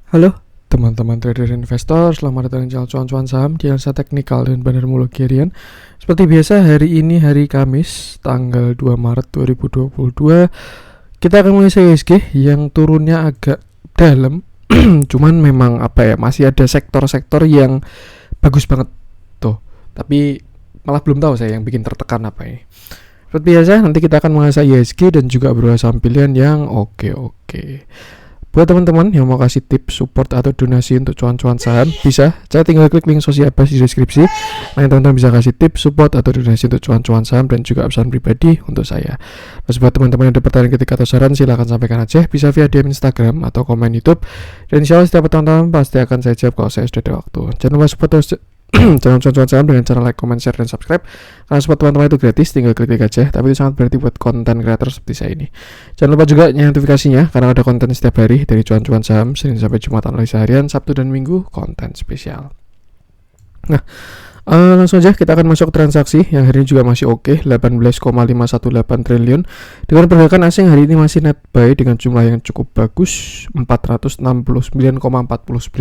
Halo teman-teman trader investor, selamat datang di channel cuan-cuan saham di analisa teknikal dan bandarmologi harian. Seperti biasa, hari ini hari Kamis tanggal 2 Maret 2022 kita akan mulai IHSG yang turunnya agak dalam. Cuman memang masih ada sektor-sektor yang bagus banget tuh, tapi malah belum tahu saya yang bikin tertekan apa ini. Seperti biasa, nanti kita akan mengasah IHSG dan juga beberapa saham pilihan yang oke. Buat teman-teman yang mau kasih tips, support, atau donasi untuk cuan-cuan saham, bisa saya tinggal klik link sosial bebas di deskripsi. Nah, teman-teman bisa kasih tips, support, atau donasi untuk cuan-cuan saham dan juga pesan pribadi untuk saya. Nah, buat teman-teman yang ada pertanyaan ketika atau saran, silahkan sampaikan aja. Bisa via DM Instagram atau komen YouTube. Dan insya Allah setiap teman-teman pasti akan saya jawab kalau saya sudah ada waktu. Jangan lupa support channel cuan-cuan saham dengan cara like, comment, share, dan subscribe. Karena support teman-teman itu gratis, tinggal klik aja. Tapi itu sangat berarti buat konten kreator seperti saya ini. Jangan lupa juga notifikasinya, karena ada konten setiap hari dari cuan-cuan saham, Senin sampai Jumat analisa harian, Sabtu dan Minggu konten spesial. Nah, langsung aja kita akan masuk transaksi yang hari ini juga masih oke, 18,518 triliun. Dengan pergerakan asing hari ini masih net buy dengan jumlah yang cukup bagus, 469,49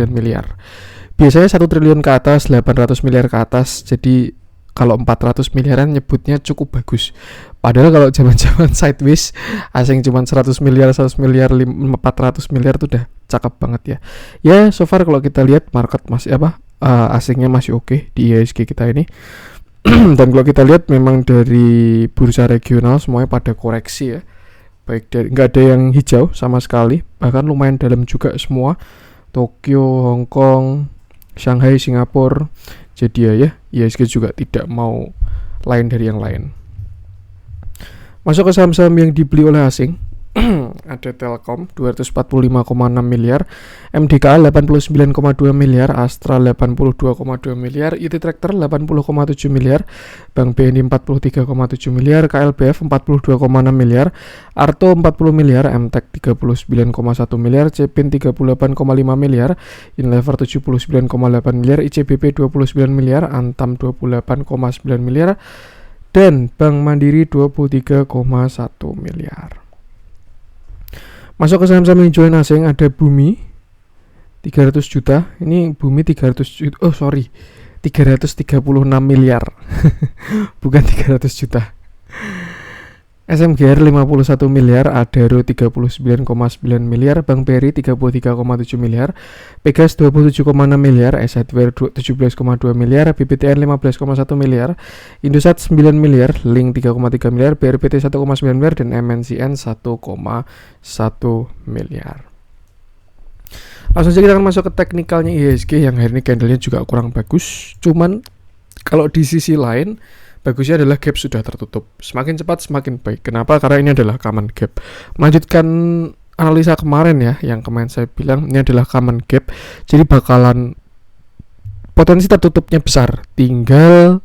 miliar. Biasanya 1 triliun ke atas, 800 miliar ke atas. Jadi kalau 400 miliaran nyebutnya cukup bagus. Padahal kalau zaman-zaman sideways asing cuma 100 miliar, 100 miliar, 400 miliar itu udah cakep banget ya. Ya, so far kalau kita lihat market masih asingnya masih oke di IHSG kita ini. Dan kalau kita lihat memang dari bursa regional semuanya pada koreksi ya. Baik dari nggak ada yang hijau sama sekali, bahkan lumayan dalam juga semua. Tokyo, Hong Kong, Shanghai, Singapura. Jadi ya IHSG juga tidak mau lain dari yang lain. Masuk ke saham-saham yang dibeli oleh asing. Ada Telkom 245,6 miliar, MDKA 89,2 miliar, Astra 82,2 miliar, IT Tractor 80,7 miliar, Bank BNI 43,7 miliar, KLBF 42,6 miliar, Arto 40 miliar, MTEK 39,1 miliar, Cepin 38,5 miliar, Unilever 79,8 miliar, ICBP 29 miliar, Antam 28,9 miliar, dan Bank Mandiri 23,1 miliar. Masuk ke saham-saham yang join asing, ada Bumi 300 juta. Ini Bumi 336 miliar. Bukan 300 juta. SMGR 51 miliar, Adaro 39,9 miliar, Bank BRI 33,7 miliar, Pegas 27,6 miliar, Hardware 17,2 miliar, BBTN 15,1 miliar, Indosat 9 miliar, Link 3,3 miliar, BRPT 1,9 miliar, dan MNCN 1,1 miliar. Langsung saja kita akan masuk ke teknikalnya IHSG yang hari ini candlenya juga kurang bagus. Cuman kalau di sisi lain bagusnya adalah gap sudah tertutup. Semakin cepat semakin baik. Kenapa? Karena ini adalah common gap. Melanjutkan analisa kemarin ya, yang kemarin saya bilang ini adalah common gap. Jadi bakalan potensi tertutupnya besar. Tinggal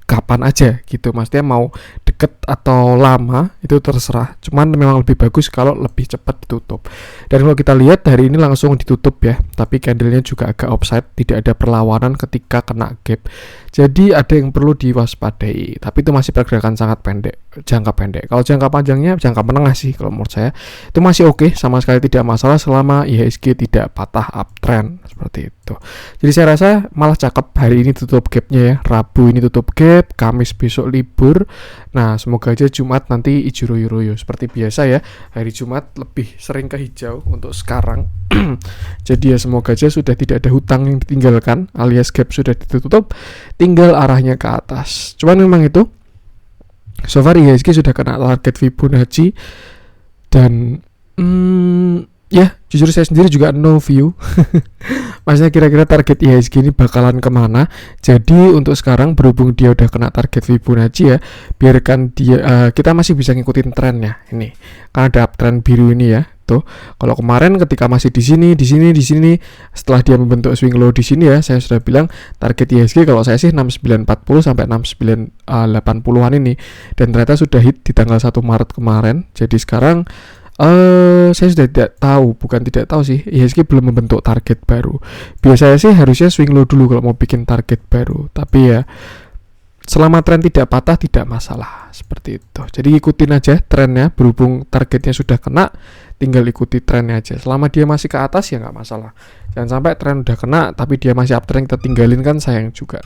kapan aja gitu. Maksudnya mau deket atau lama itu terserah. Cuman memang lebih bagus kalau lebih cepat ditutup. Dan kalau kita lihat hari ini langsung ditutup ya. Tapi candlenya juga agak offside, tidak ada perlawanan ketika kena gap. Jadi ada yang perlu diwaspadai. Tapi itu masih pergerakan sangat pendek, jangka pendek. Kalau jangka panjangnya, jangka menengah sih kalau menurut saya itu masih oke, sama sekali tidak masalah selama IHSG tidak patah uptrend seperti itu. Jadi saya rasa malah cakep hari ini tutup gapnya ya. Rabu ini tutup gap, Kamis besok libur. Nah, semoga aja Jumat nanti hijau royo-royo seperti biasa ya. Hari Jumat lebih sering ke hijau untuk sekarang. Jadi ya semoga aja sudah tidak ada hutang yang ditinggalkan, alias gap sudah ditutup, tinggal arahnya ke atas. Cuman memang itu so far IHSG sudah kena target Fibonacci. Dan ya jujur saya sendiri juga no view. Maksudnya kira-kira target IHSG ini bakalan kemana. Jadi untuk sekarang berhubung dia udah kena target Fibonacci ya, biarkan dia kita masih bisa ngikutin trennya ini. Karena ada uptrend biru ini ya. Tuh, kalau kemarin ketika masih di sini, setelah dia membentuk swing low di sini ya, saya sudah bilang target IHSG kalau saya sih 6940 sampai 6980-an ini. Dan ternyata sudah hit di tanggal 1 Maret kemarin. Jadi sekarang saya sudah tidak tahu sih, IHSG belum membentuk target baru. Biasanya sih harusnya swing low dulu kalau mau bikin target baru. Tapi ya selama tren tidak patah tidak masalah, seperti itu. Jadi ikutin aja trennya, berhubung targetnya sudah kena, tinggal ikuti trennya aja. Selama dia masih ke atas ya nggak masalah. Jangan sampai tren udah kena tapi dia masih uptrend kita tinggalin, kan sayang juga.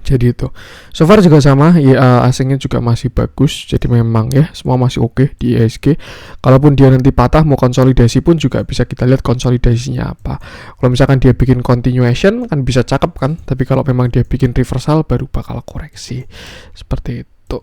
Jadi itu. So far juga sama, ya, asingnya juga masih bagus. Jadi memang ya semua masih oke di IHSG. Kalaupun dia nanti patah mau konsolidasi pun juga bisa kita lihat konsolidasinya apa. Kalau misalkan dia bikin continuation kan bisa cakep kan. Tapi kalau memang dia bikin reversal baru bakal koreksi. Seperti itu.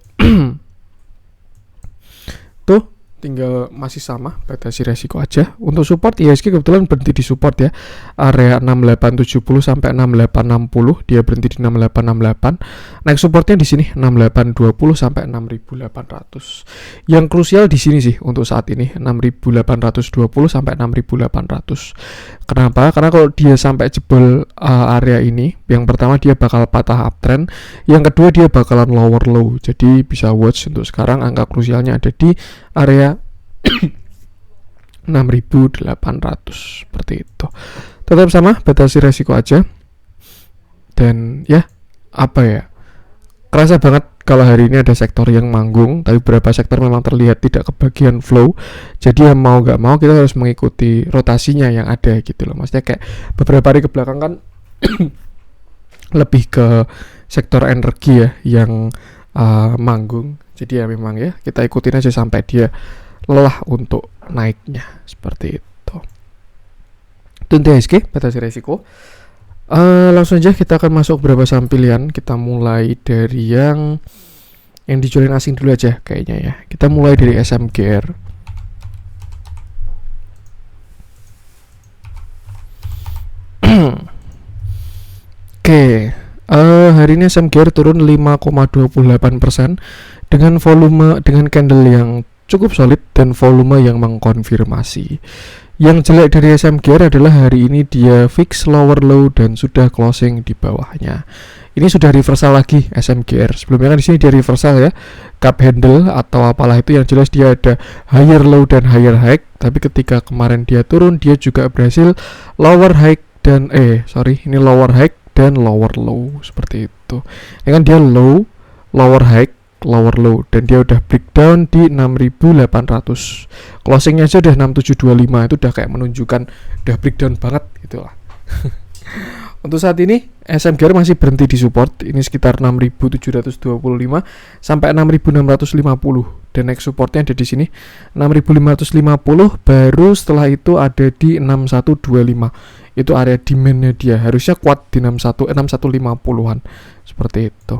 Tuh tinggal masih sama, batasi resiko aja. Untuk support IHSG kebetulan berhenti di support ya, area 6870 sampai 6860, dia berhenti di 6868. Naik supportnya di sini 6820 sampai 6800. Yang krusial di sini sih untuk saat ini 6820 sampai 6800. Kenapa? Karena kalau dia sampai jebol area ini, yang pertama dia bakal patah uptrend, yang kedua dia bakalan lower low. Jadi bisa watch untuk sekarang, angka krusialnya ada di area 6800 seperti itu. Tetap sama, batasi resiko aja. Dan ya, apa ya, kerasa banget kalau hari ini ada sektor yang manggung, tapi beberapa sektor memang terlihat tidak kebagian flow. Jadi ya mau gak mau kita harus mengikuti rotasinya yang ada gitu loh. Maksudnya kayak beberapa hari kebelakang kan lebih ke sektor energi ya yang manggung. Jadi ya memang ya kita ikutin aja sampai dia lelah untuk naiknya, seperti itu. Untuk IHSG batasi resiko. Langsung aja kita akan masuk beberapa saham pilihan. Kita mulai dari yang dijualin asing dulu aja kayaknya ya. Kita mulai dari SMGR. Oke, hari ini SMGR turun 5,28% dengan candle yang cukup solid dan volume yang mengkonfirmasi. Yang jelek dari SMGR adalah hari ini dia fix lower low dan sudah closing di bawahnya. Ini sudah reversal lagi SMGR. Sebelumnya kan di sini dia reversal ya, cup handle atau apalah itu, yang jelas dia ada higher low dan higher high. Tapi ketika kemarin dia turun, dia juga berhasil lower high dan ini lower high dan lower low seperti itu. Ya kan dia low, lower high, lower low, dan dia udah breakdown di 6800. Closingnya aja udah 6725, itu udah kayak menunjukkan udah breakdown banget gitu lah. Untuk saat ini SMGR masih berhenti di support, ini sekitar 6725 sampai 6650, dan next supportnya ada di sini 6550, baru setelah itu ada di 6125. Itu area demandnya dia, harusnya kuat di 6150-an seperti itu.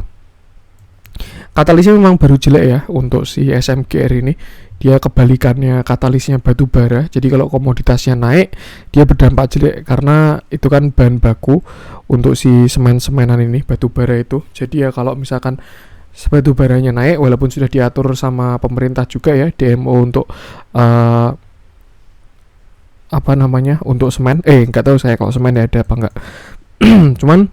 Katalisnya memang baru jelek ya untuk si SMGR ini. Dia kebalikannya katalisnya batu bara. Jadi kalau komoditasnya naik, dia berdampak jelek karena itu kan bahan baku untuk si semen-semenan ini, batu bara itu. Jadi ya kalau misalkan batu baranya naik, walaupun sudah diatur sama pemerintah juga ya, DMO untuk untuk semen. Nggak tahu saya kalau semen ya ada apa enggak. Cuman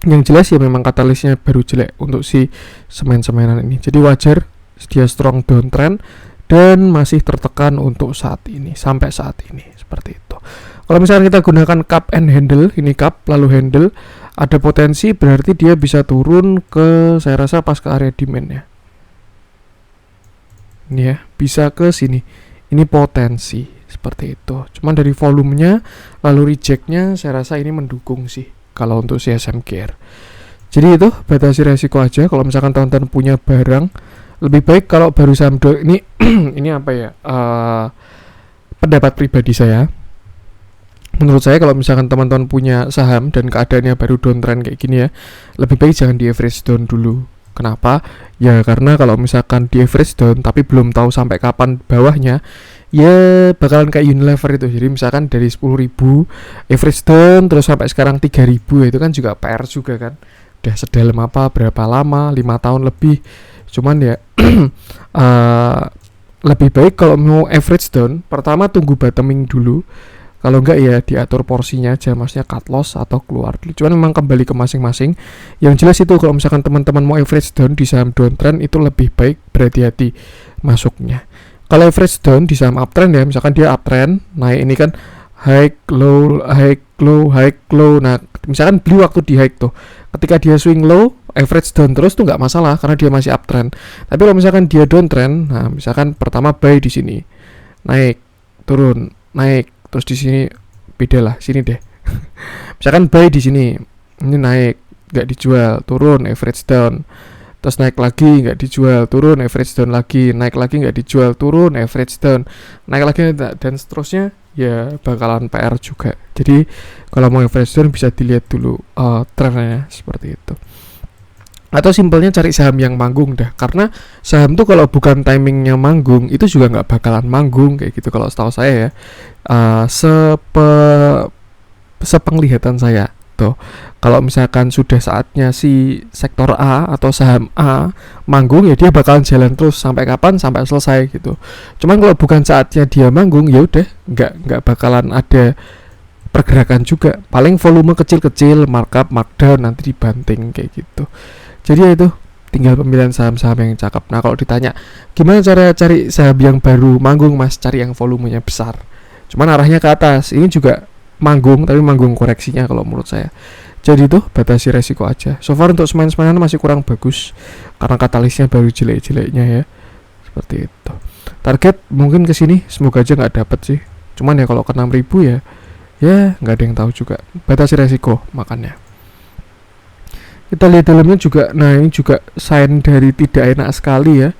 yang jelas ya memang katalisnya baru jelek untuk si semen-semenan ini. Jadi wajar dia strong downtrend dan masih tertekan untuk saat ini, sampai saat ini seperti itu. Kalau misalnya kita gunakan cup and handle, ini cup lalu handle, ada potensi berarti dia bisa turun ke, saya rasa pas ke area demand ya. Ini ya, bisa ke sini. Ini potensi seperti itu. Cuman dari volumenya lalu rejectnya saya rasa ini mendukung sih kalau untuk si SMGR. Jadi itu batasi resiko aja. Kalau misalkan teman-teman punya barang, lebih baik kalau baru saham ini ini apa ya, pendapat pribadi saya. Menurut saya kalau misalkan teman-teman punya saham dan keadaannya baru downtrend kayak gini ya, lebih baik jangan di average down dulu. Kenapa? Ya karena kalau misalkan di average down tapi belum tahu sampai kapan bawahnya, ya bakalan kayak Unilever itu. Jadi misalkan dari 10.000 average down terus sampai sekarang 3.000, itu kan juga PR juga kan. Udah sedalam apa, berapa lama, 5 tahun lebih. Cuman ya lebih baik kalau mau average down, pertama tunggu bottoming dulu. Kalau enggak ya diatur porsinya aja, maksudnya cut loss atau keluar. Cuman memang kembali ke masing-masing. Yang jelas itu kalau misalkan teman-teman mau average down di saham downtrend, itu lebih baik berhati-hati masuknya. Kalau average down di saham uptrend ya, misalkan dia uptrend naik, ini kan high low high low high low. Nah Misalkan beli waktu di high tuh, ketika dia swing low, average down terus tuh nggak masalah karena dia masih uptrend. Tapi kalau misalkan dia downtrend, nah misalkan pertama buy di sini, naik, turun, naik, terus di sini beda lah, sini deh. Misalkan buy di sini, ini naik, nggak dijual, turun, average down. Terus naik lagi nggak dijual, turun, average down lagi, naik lagi nggak dijual, turun, average down, naik lagi, dan seterusnya, ya bakalan PR juga. Jadi kalau mau average down bisa dilihat dulu trennya seperti itu. Atau simpelnya cari saham yang manggung dah, karena saham tuh kalau bukan timingnya manggung itu juga nggak bakalan manggung kayak gitu kalau setahu saya ya. Sepenglihatan saya tuh, kalau misalkan sudah saatnya si sektor A atau saham A manggung, ya dia bakalan jalan terus sampai kapan, sampai selesai gitu. Cuman kalau bukan saatnya dia manggung, ya udah nggak bakalan ada pergerakan juga, paling volume kecil-kecil, markup, markdown, nanti dibanting kayak gitu. Jadi ya itu tinggal pemilihan saham-saham yang cakep. Nah kalau ditanya gimana cara cari saham yang baru manggung, Mas, cari yang volumenya besar, cuman arahnya ke atas. Ini juga manggung, tapi manggung koreksinya kalau menurut saya. Jadi tuh batasi resiko aja. So far untuk semen-semenan masih kurang bagus karena katalisnya baru jelek-jeleknya ya. Seperti itu. Target mungkin kesini semoga aja nggak dapet sih. Cuman ya kalau ke 6.000 ya nggak ada yang tahu juga. Batasi resiko makanya. Kita lihat dalamnya juga. Nah ini juga sign dari tidak enak sekali ya.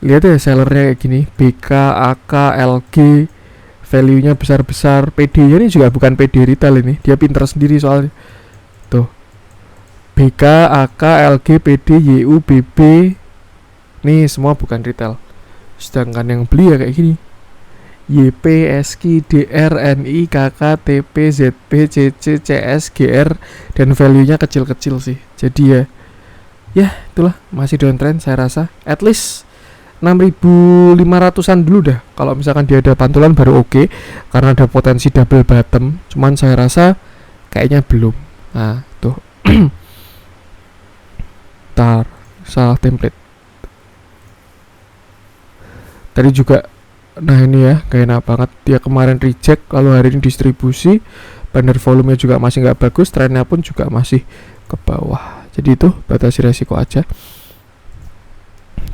Lihat ya sellernya kayak gini, BK, AK, LG, value-nya besar-besar. PD-nya ini juga bukan PD retail ini, dia pinter sendiri soalnya. Tuh. BK, AK, LG, PD, YU, BB. Nih semua bukan retail. Sedangkan yang beli ya kayak gini. YP, SK, DR, NI, KK, TP, ZP, CC, CS, GR, dan value-nya kecil-kecil sih. Jadi ya itulah masih downtrend saya rasa. At least 6.500an dulu dah. Kalau misalkan dia ada pantulan baru oke, karena ada potensi double bottom. Cuman saya rasa kayaknya belum. Nah tuh tar salah template tadi juga. Nah ini ya gak enak banget, dia kemarin reject lalu hari ini distribusi, banner volumenya juga masih nggak bagus, trennya pun juga masih ke bawah. Jadi itu batasi resiko aja.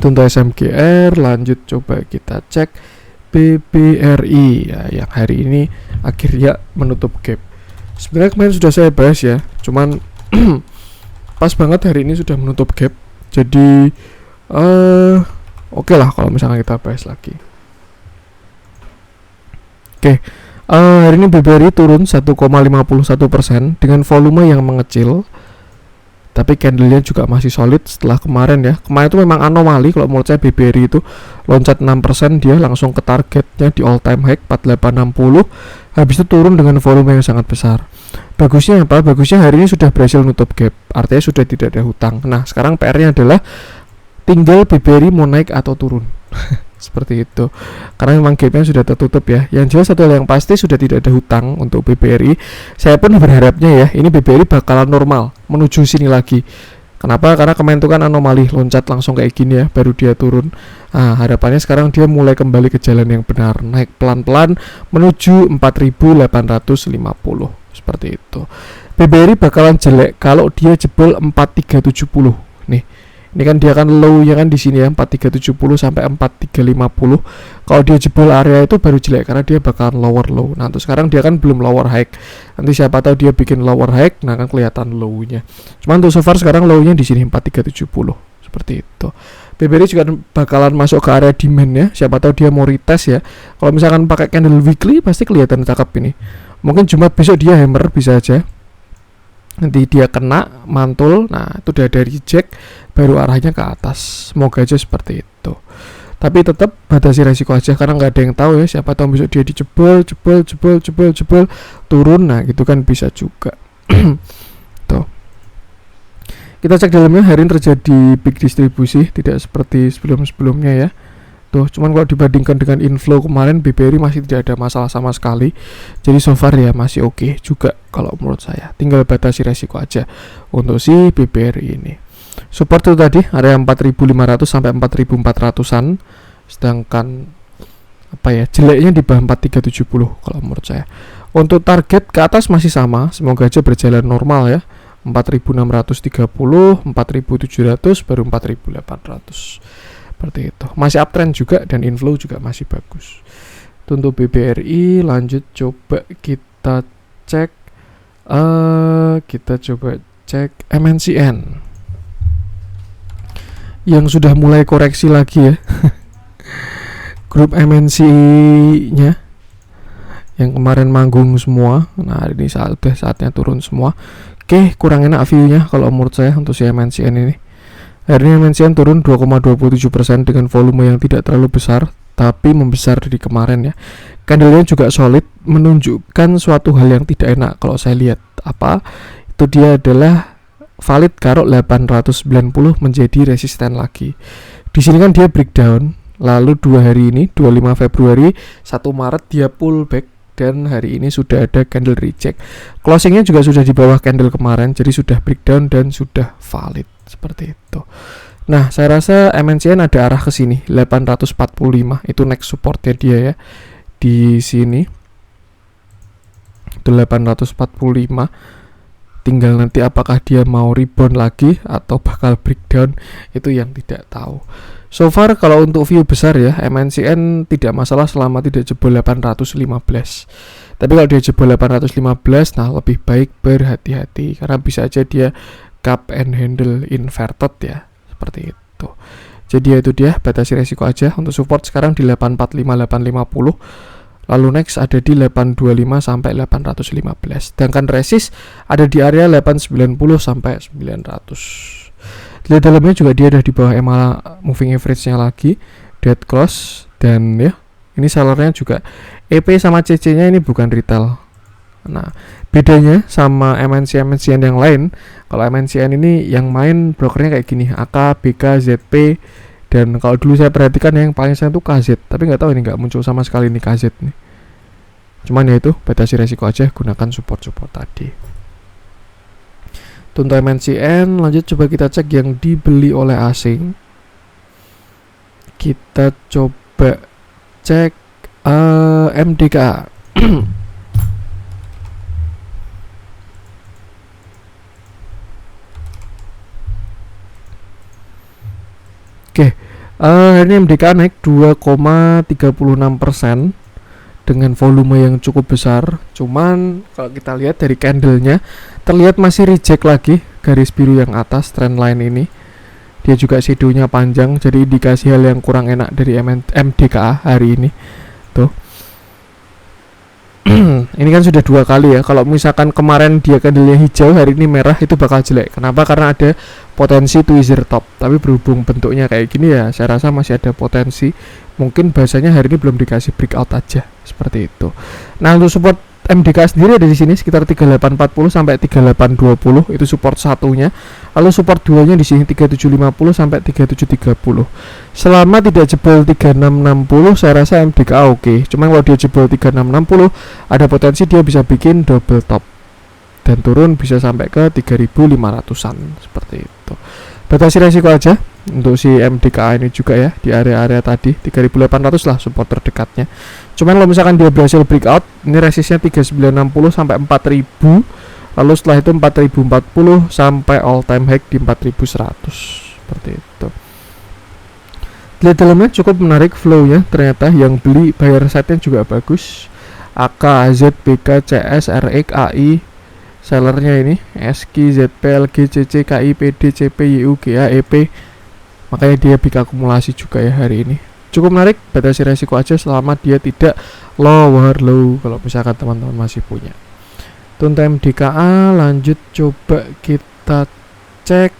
Untuk SMGR lanjut, coba kita cek BBRI ya, yang hari ini akhirnya menutup gap. Sebenarnya kemarin sudah saya bahas ya, cuman pas banget hari ini sudah menutup gap. Jadi oke lah kalau misalnya kita bahas lagi. Oke, hari ini BBRI turun 1,51% dengan volume yang mengecil. Tapi candlenya juga masih solid setelah kemarin ya. Kemarin itu memang anomali kalau menurut saya. BBRI itu loncat 6%, dia langsung ke targetnya di all time high 4860. Habis itu turun dengan volume yang sangat besar. Bagusnya apa? Bagusnya hari ini sudah berhasil nutup gap, artinya sudah tidak ada hutang. Nah sekarang PR-nya adalah tinggal BBRI mau naik atau turun. Seperti itu, karena memang gapnya sudah tertutup ya. Yang jelas satu hal yang pasti, sudah tidak ada hutang untuk BBRI. Saya pun berharapnya ya ini BBRI bakalan normal menuju sini lagi. Kenapa? Karena kemarin itu kan anomali, loncat langsung kayak gini ya, baru dia turun. Nah harapannya sekarang dia mulai kembali ke jalan yang benar, naik pelan-pelan menuju 4.850 seperti itu. BBRI bakalan jelek kalau dia jebol 4370 nih. Ini kan dia kan low ya kan di sini ya, 4370 sampai 4350. Kalau dia jebol area itu baru jelek karena dia bakalan lower low. Nah, untuk sekarang dia kan belum lower high. Nanti siapa tahu dia bikin lower high, nah kan kelihatan low-nya. Cuman untuk so far sekarang low-nya di sini 4370 seperti itu. BBRI juga bakalan masuk ke area demand ya. Siapa tahu dia mau retest ya. Kalau misalkan pakai candle weekly pasti kelihatan cakep ini. Mungkin Jumat besok dia hammer bisa aja. Nanti dia kena mantul, nah itu udah ada reject, baru arahnya ke atas. Semoga aja seperti itu. Tapi tetap batasi resiko aja karena nggak ada yang tahu ya. Siapa tahu besok dia dijebol, jebol, turun, nah gitu kan bisa juga. Tuh. Kita cek dalamnya, hari ini terjadi big distribusi, tidak seperti sebelum-sebelumnya ya. Tuh, cuman kalau dibandingkan dengan inflow kemarin, BBRI masih tidak ada masalah sama sekali. Jadi so far ya masih oke juga kalau menurut saya. Tinggal batasi resiko aja untuk si BBRI ini. Support itu tadi area 4.500 sampai 4.400-an. Sedangkan apa ya, jeleknya di bawah 4.370 kalau menurut saya. Untuk target ke atas masih sama, semoga aja berjalan normal ya. 4.630, 4.700, baru 4.800. Seperti itu. Masih uptrend juga dan inflow juga masih bagus. Untuk BBRI lanjut coba kita cek MNCN yang sudah mulai koreksi lagi ya. Grup MNC-nya yang kemarin manggung semua. Nah, ini udah saatnya turun semua. Oke, kurang enak view-nya kalau menurut saya untuk si MNCN ini. Hari ini MNCN turun 2,27% dengan volume yang tidak terlalu besar, tapi membesar dari kemarin ya. Candle-nya juga solid, menunjukkan suatu hal yang tidak enak kalau saya lihat. Apa? Itu dia adalah valid karo 890 menjadi resisten lagi. Di sini kan dia breakdown, lalu 2 hari ini 25 Februari 1 Maret dia pullback dan hari ini sudah ada candle reject. Closingnya juga sudah di bawah candle kemarin, jadi sudah breakdown dan sudah valid seperti itu. Nah, saya rasa MNCN ada arah ke sini 845, itu next supportnya dia ya. Di sini itu 845. Tinggal nanti apakah dia mau rebound lagi atau bakal breakdown, itu yang tidak tahu. So far kalau untuk view besar ya, MNCN tidak masalah selama tidak jebol 815. Tapi kalau dia jebol 815, nah lebih baik berhati-hati karena bisa aja dia cup and handle inverted ya, seperti itu. Jadi ya itu dia, batasi resiko aja. Untuk support sekarang di 845 850. Lalu next ada di 825 sampai 815. Sedangkan resist ada di area 890 sampai 900. Lihat dalamnya juga dia ada di bawah EMA moving average-nya lagi, dead cross, dan ya ini sellernya juga EP sama CC-nya ini bukan retail. Nah, bedanya sama MNCN yang lain, kalau MNCN ini yang main brokernya kayak gini, AK, BK, ZP. Dan kalau dulu saya perhatikan yang paling sering itu KZ, tapi nggak tahu ini nggak muncul sama sekali ini KZ nih. Cuman ya itu, batasi resiko aja, gunakan support-support tadi. Untuk MNCN, lanjut coba kita cek yang dibeli oleh asing. Kita coba cek MDKA. Oke, hari ini MDKA naik 2,36% dengan volume yang cukup besar. Cuman kalau kita lihat dari candlenya, terlihat masih reject lagi garis biru yang atas trend line ini. Dia juga shadow-nya panjang, jadi indikasi hal yang kurang enak dari MDKA hari ini. Tuh. Ini kan sudah 2 kali ya. Kalau misalkan kemarin dia candlenya hijau, hari ini merah, itu bakal jelek. Kenapa? Karena ada potensi tweezer top. Tapi berhubung bentuknya kayak gini ya, saya rasa masih ada potensi. Mungkin bahasanya hari ini belum dikasih breakout aja, seperti itu. Nah, untuk support MDK sendiri ada di sini sekitar 3840 sampai 3820, itu support satunya. Lalu support duanya di sini 3750 sampai 3730. Selama tidak jebol 3660, saya rasa MDK oke. Cuma kalau dia jebol 3660, ada potensi dia bisa bikin double top dan turun bisa sampai ke 3500-an seperti itu. Batasi resiko aja untuk si MDKA ini juga ya, di area-area tadi 3800 lah support terdekatnya. Cuman kalau misalkan dia berhasil breakout, ini resistnya 3960 sampai 4000, lalu setelah itu 4040 sampai all time high di 4100 seperti itu. Lihat dalamnya cukup menarik flow-nya, ternyata yang beli buyer side-nya juga bagus. AK, AZ, BK, CS, RX, AI, sellernya ini SK, ZP, LG, CC, KI, PD, CP, YU, GA, EP. Makanya dia big akumulasi juga ya hari ini. Cukup menarik, batasi resiko aja selama dia tidak lower low kalau misalkan teman-teman masih punya. Untuk MDKA lanjut coba kita cek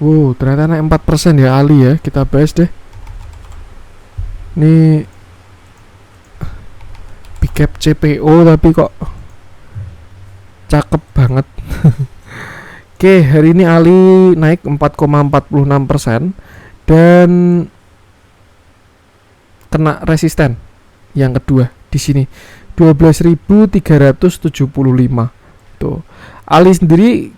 wow, ternyata naik 4% ya Ali ya. Kita bahas deh. Ini big cap CPO tapi kok cakep banget. Oke, hari ini Ali naik 4,46% dan kena resisten yang kedua di sini 12.375. Tuh. Ali sendiri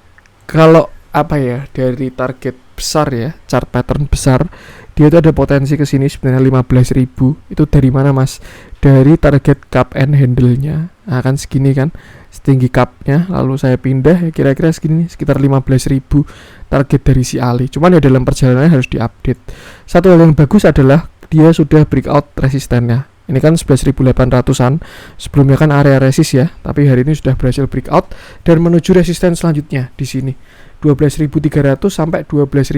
kalau apa ya, dari target besar ya, chart pattern besar, dia itu ada potensi ke sini sebenarnya 15.000. Itu dari mana Mas? Dari target cup and handle-nya. Nah, kan segini kan setinggi cup-nya, lalu saya pindah ya kira-kira segini, sekitar 15.000 target dari si Ali. Cuman ya dalam perjalanan harus diupdate. Satu hal yang bagus adalah dia sudah breakout resistennya. Ini kan 11.800-an. Sebelumnya kan area resist ya, tapi hari ini sudah berhasil breakout dan menuju resisten selanjutnya di sini. 12.300 sampai 12.500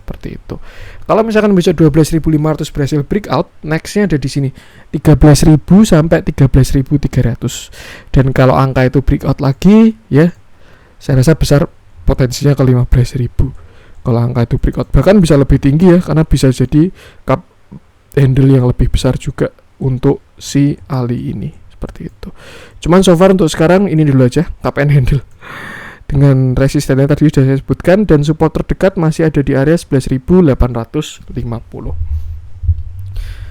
seperti itu. Kalau misalkan bisa 12.500 berhasil breakout, nextnya ada di sini 13.000 sampai 13.300. Dan kalau angka itu breakout lagi, ya saya rasa besar potensinya ke 15.000. Kalau angka itu breakout, bahkan bisa lebih tinggi ya, karena bisa jadi cup handle yang lebih besar juga untuk si Ali ini, seperti itu. Cuman so far untuk sekarang ini dulu aja, cup and handle dengan resistennya tadi sudah saya sebutkan, dan support terdekat masih ada di area 11.850.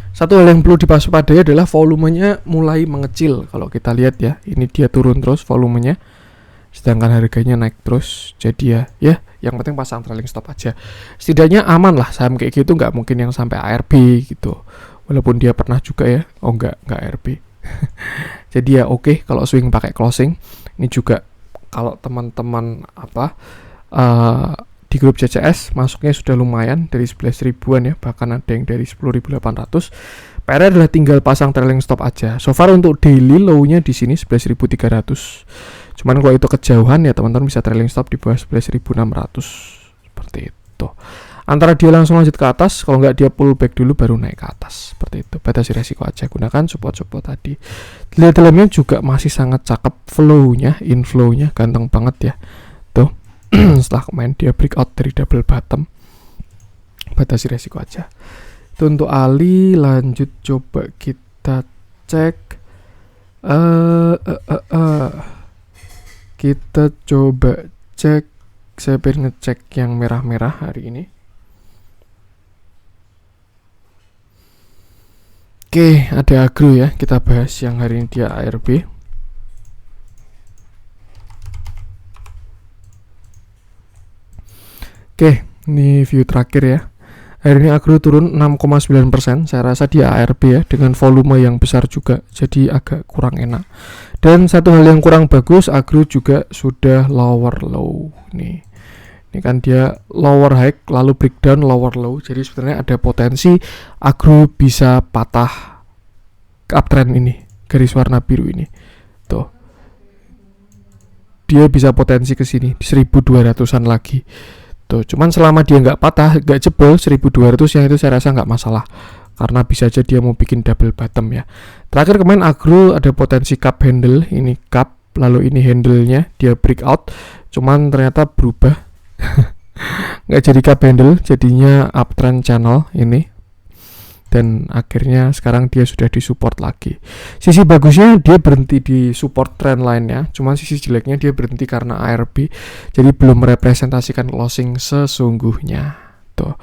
Satu hal yang perlu diwaspadai adalah volumenya mulai mengecil. Kalau kita lihat ya, ini dia turun terus volumenya, sedangkan harganya naik terus. Jadi ya yang penting pasang trailing stop aja. Setidaknya aman lah, saham kayak gitu nggak mungkin yang sampai ARB gitu. Walaupun dia pernah juga ya, nggak ARB. Jadi ya oke, kalau swing pakai closing. Ini juga kalau teman-teman di grup CCS masuknya sudah lumayan dari 11 ribuan ya, bahkan ada yang dari 10.800. PR adalah tinggal pasang trailing stop aja. So far untuk daily low-nya di sini 11.300. Cuman kalau itu kejauhan ya teman-teman bisa trailing stop di bawah 11.600 seperti itu. Antara dia langsung lanjut ke atas, kalau nggak dia pull back dulu baru naik ke atas, seperti itu. Batasi resiko aja, gunakan support-support tadi. Lihat dalamnya juga masih sangat cakep, flow-nya, inflow-nya ganteng banget ya. Tuh, setelah kemarin dia breakout dari double bottom. Batasi resiko aja. Itu untuk Ali. Lanjut coba kita cek. Kita coba cek. Saya pengen ngecek yang merah-merah hari ini. Oke, ada agro ya. Kita bahas yang hari ini dia ARB. Oke, ini view terakhir ya. Hari ini agro turun 6,9%. Saya rasa dia ARB ya, dengan volume yang besar juga. Jadi agak kurang enak. Dan satu hal yang kurang bagus, agro juga sudah lower low. Nih. Ini kan dia lower high lalu breakdown lower low. Jadi sebenarnya ada potensi agro bisa patah uptrend ini, garis warna biru ini. Tuh. Dia bisa potensi ke sini di 1200-an lagi. Tuh, cuman selama dia nggak patah, nggak jebol 1200 yang itu saya rasa nggak masalah. Karena bisa aja dia mau bikin double bottom ya. Terakhir kemarin agro ada potensi cup handle, ini cup, lalu ini handle-nya dia breakout, cuman ternyata berubah. Nggak jadi cup handle, jadinya uptrend channel ini, dan akhirnya sekarang dia sudah disupport lagi. Sisi bagusnya dia berhenti di support trend line-nya, cuman sisi jeleknya dia berhenti karena ARB, jadi belum merepresentasikan closing sesungguhnya. Tuh.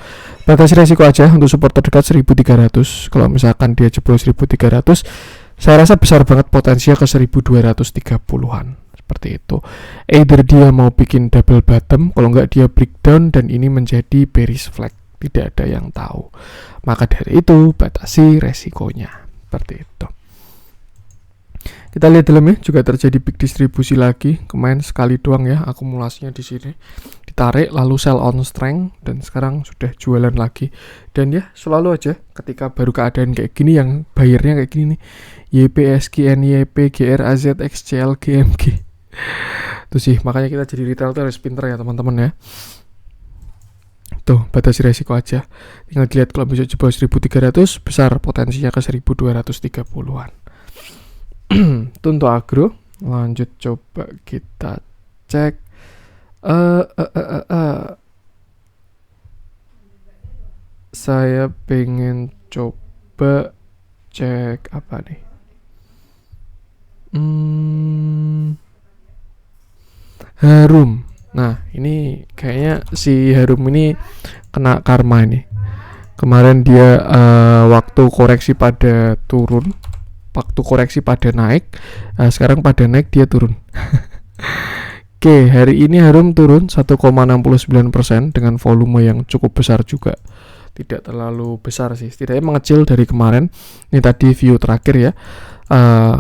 Batasi resiko aja untuk support terdekat 1300. Kalau misalkan dia jebol 1300, saya rasa besar banget potensinya ke 1230-an. Seperti itu. Either dia mau bikin double bottom, kalau nggak dia breakdown dan ini menjadi bearish flag. Tidak ada yang tahu. Maka dari itu batasi resikonya. Seperti itu. Kita lihat dalamnya juga terjadi big distribusi lagi. Kemarin sekali doang ya akumulasinya di sini. Ditarik lalu sell on strength dan sekarang sudah jualan lagi. Dan ya selalu aja ketika baru keadaan kayak gini yang bayarnya kayak gini nih. YPSG, NYP, GR, AZ, XCL, GMG. Tuh sih, makanya kita jadi retail tuh harus pinter ya teman-teman ya. Tuh, batasi resiko aja. Tinggal dilihat kalau bisa jebol 1300, besar potensinya ke 1230-an. Itu untuk agro. Lanjut coba kita cek. Saya pengen coba cek apa nih? Harum. Nah, ini kayaknya si Harum ini kena karma ini. Kemarin dia waktu koreksi pada turun, waktu koreksi pada naik, sekarang pada naik dia turun. Oke, hari ini Harum turun 1,69% dengan volume yang cukup besar juga. Tidak terlalu besar sih, setidaknya mengecil dari kemarin. Ini tadi view terakhir ya.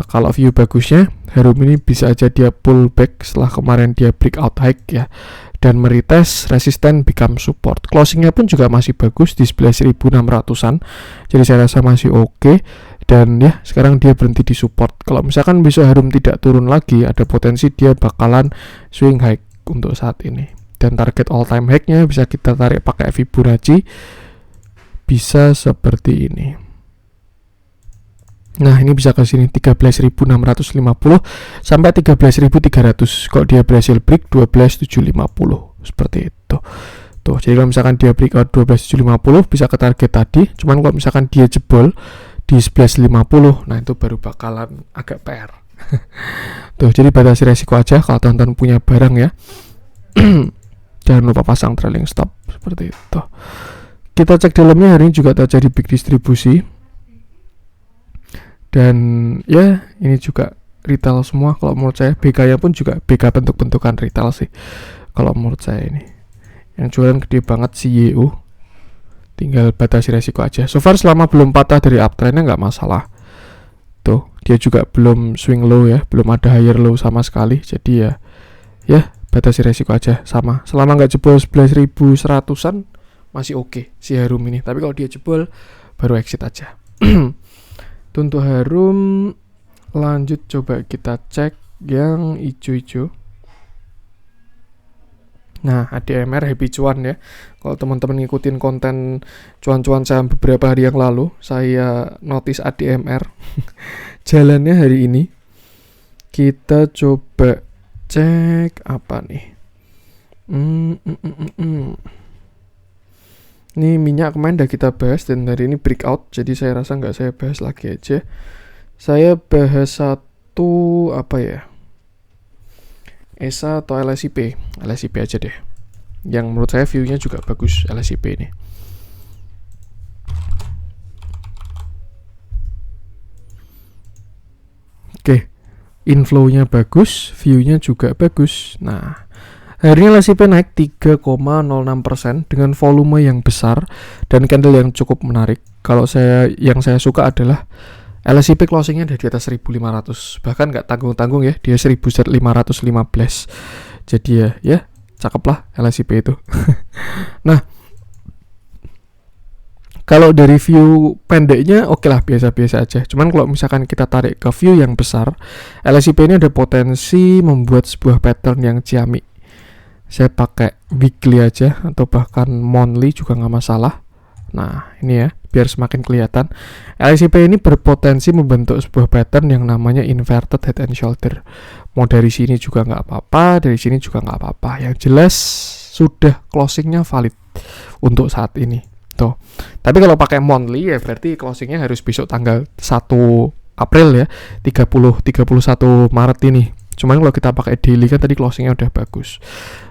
Kalau view bagusnya, Harum ini bisa aja dia pullback setelah kemarin dia breakout high ya, dan meretest resisten become support. Closingnya pun juga masih bagus di 11.600an, jadi saya rasa masih oke. Dan ya sekarang dia berhenti di support. Kalau misalkan besok Harum tidak turun lagi, ada potensi dia bakalan swing high untuk saat ini. Dan target all time high-nya bisa kita tarik pakai Fibonacci, bisa seperti ini. Nah, ini bisa ke sini 13.650 sampai 13.300. Kok dia berhasil break 12.750 seperti itu. Tuh, jadi kalau misalkan dia breakout 12.750 bisa ke target tadi. Cuman kalau misalkan dia jebol di 11.50, nah itu baru bakalan agak PR. Tuh, jadi batasi resiko aja kalau teman-teman punya barang ya. Jangan lupa pasang trailing stop seperti itu. Kita cek dalamnya, hari ini juga terjadi big distribusi. Dan ya ini juga retail semua kalau menurut saya. BK-nya pun juga BK bentuk-bentukan retail sih kalau menurut saya ini. Yang jualan gede banget CEO. Tinggal batasi resiko aja. So far selama belum patah dari uptrendnya nggak masalah. Tuh, dia juga belum swing low ya, belum ada higher low sama sekali. Jadi ya batasi resiko aja sama. Selama nggak jebol 11.100-an masih oke si Harum ini. Tapi kalau dia jebol baru exit aja. Untuk Harum lanjut, coba kita cek yang hijau-hijau. Nah, ADMR happy cuan ya. Kalau teman-teman ngikutin konten cuan-cuan saham beberapa hari yang lalu, saya notice ADMR jalannya hari ini. Kita coba cek apa nih. Ini minyak kemarin udah kita bahas dan hari ini breakout, jadi saya rasa nggak saya bahas lagi aja. Saya bahas satu apa ya, ESA atau LSIP. LSIP aja deh, yang menurut saya view-nya juga bagus LSIP ini. Oke, inflow-nya bagus, view-nya juga bagus. Nah, hari ini LSIP naik 3,06% dengan volume yang besar dan candle yang cukup menarik. Kalau yang saya suka adalah LSIP closingnya ada di atas 1.500, bahkan nggak tanggung-tanggung ya, dia 1.515. Jadi ya cakep lah LSIP itu. Nah, kalau dari view pendeknya oke lah, biasa-biasa aja. Cuman kalau misalkan kita tarik ke view yang besar, LSIP ini ada potensi membuat sebuah pattern yang ciamik. Saya pakai weekly aja atau bahkan monthly juga nggak masalah. Nah, ini ya, biar semakin kelihatan. LSIP ini berpotensi membentuk sebuah pattern yang namanya inverted head and shoulder. Mau dari sini juga nggak apa-apa, dari sini juga nggak apa-apa. Yang jelas sudah closingnya valid untuk saat ini. Tuh. Tapi kalau pakai monthly ya berarti closingnya harus besok tanggal 1 April ya, 31 Maret ini. Cuman kalau kita pakai daily kan tadi closingnya udah bagus.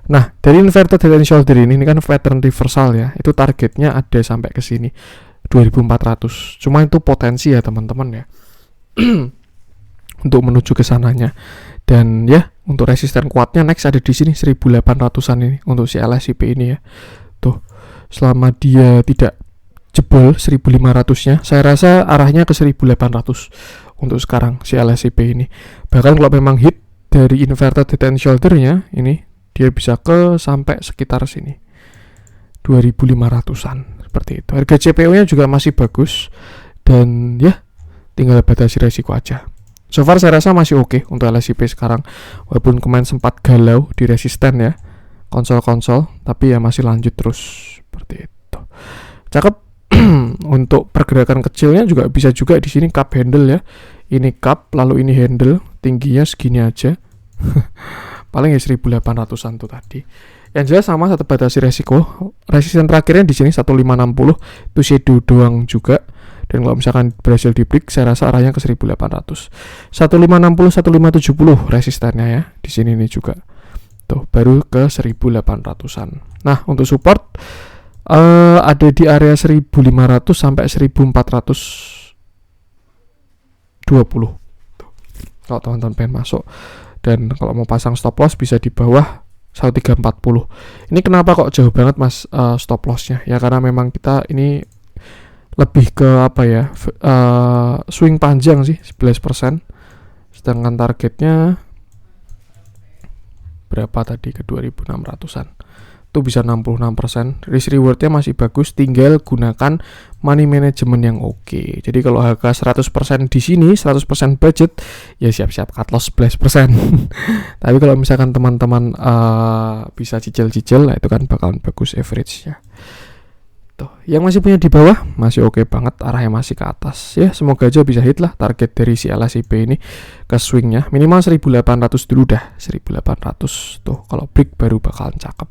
Nah, dari inverted head and shoulder ini kan pattern reversal ya. Itu targetnya ada sampai ke sini 2400. Cuma itu potensi ya teman-teman ya. Untuk menuju ke sananya. Dan ya, untuk resisten kuatnya next ada di sini 1800-an ini untuk si LSIP ini ya. Tuh, selama dia tidak jebol 1500-nya, saya rasa arahnya ke 1800 untuk sekarang si LSIP ini. Bahkan kalau memang hit dari inverted head and shoulder-nya ini, dia bisa ke sampai sekitar sini 2500-an seperti itu. Harga CPO-nya juga masih bagus dan ya tinggal batasi resiko aja. So far saya rasa masih oke untuk LSIP sekarang, walaupun kemarin sempat galau di resisten ya konsol-konsol, tapi ya masih lanjut terus seperti itu. Cakep. Untuk pergerakan kecilnya juga bisa juga di sini cup handle ya. Ini cup lalu ini handle, tingginya segini aja. Paling ya 1800-an tuh tadi. Yang jelas sama satu batasi resiko. Resisten terakhirnya di sini 1560, itu shadow doang juga. Dan kalau misalkan berhasil di break, saya rasa arahnya ke 1800. 1560, 1570 resistennya ya. Di sini nih juga. Tuh, baru ke 1800-an. Nah, untuk support ada di area 1500 sampai 1420. Tuh, kalau teman-teman pengen masuk. dan kalau mau pasang stop loss bisa di bawah 1340. Ini kenapa kok jauh banget mas stop lossnya? Ya karena memang kita ini lebih ke apa ya, swing panjang sih 11%, sedangkan targetnya berapa tadi, ke 2600-an. Itu bisa 66%. Risk rewardnya masih bagus, tinggal gunakan money management yang oke. Jadi kalau harga 100% di sini, 100% budget, ya siap-siap cut loss 11%. Tapi kalau misalkan teman-teman bisa cicil-cicil, nah itu kan bakalan bagus average-nya. Tuh, yang masih punya di bawah masih oke banget, arahnya masih ke atas ya. Semoga aja bisa hit lah target dari si LSIP ini ke swingnya minimal 1800 dulu dah, 1800 tuh. Kalau break baru bakalan cakep.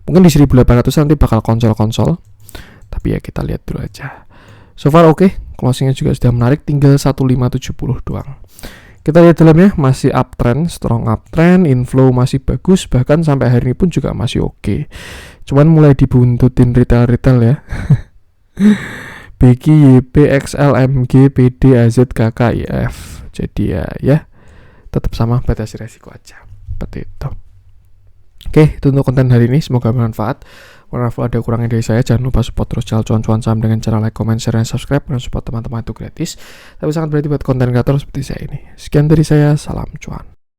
Mungkin di 1800 nanti bakal konsol-konsol, tapi ya kita lihat dulu aja. So far oke, closingnya juga sudah menarik, tinggal 1570 doang. Kita lihat dalamnya masih uptrend, strong uptrend, inflow masih bagus, bahkan sampai hari ini pun juga masih oke. Cuman mulai dibuntutin retail ya. BQ, YP, XL, MG, PD, AZ, KK, IF. Jadi ya tetap sama, batasi resiko aja. Seperti itu. Oke, itu untuk konten hari ini, semoga bermanfaat. Walaupun ada kurangnya dari saya, jangan lupa support terus channel cuan-cuan saham dengan cara like, comment, share, dan subscribe. Dan support teman-teman itu gratis, tapi sangat berarti buat konten kreator seperti saya ini. Sekian dari saya, salam cuan.